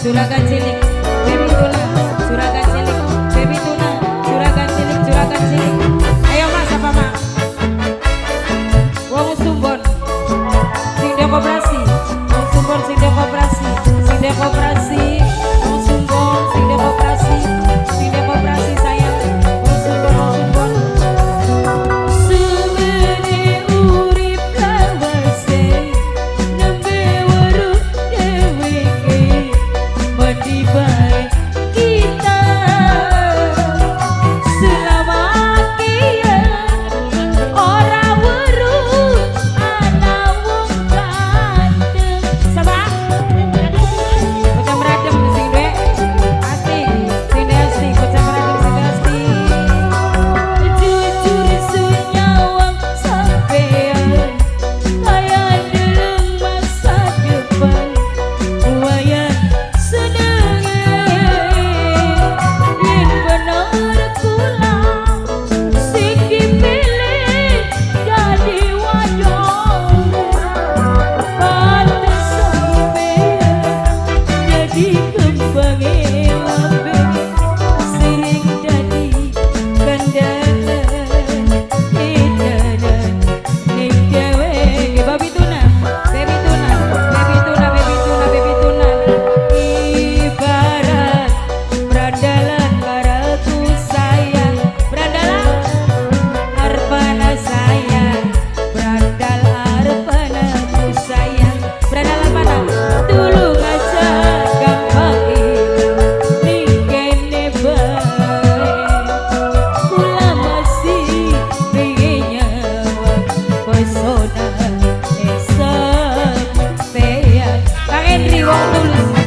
Juragan cilik, baby tuna, juragan cilik, baby tuna, juragan cilik, juragan cilik. Ayo mas, apa mak? Wong Sumbon, sing dia koperasi, Wong Sumbon sing dia koperasi, sing dia koperasi, Wong Sumbon sing dia koperasi, sing dia koperasi sayang, Wong Sumbon, Wong Sumbon. Semene urip lawase, nembe weruh dheweke. Di baik kita selama kian orang weruh anak wong gandeng sabah bocah meradem sing dek asti sing dek asti bocah meradem sing dek asti jujur sunyawang sampean kaya dalam masa depan wayang Wong Tulus.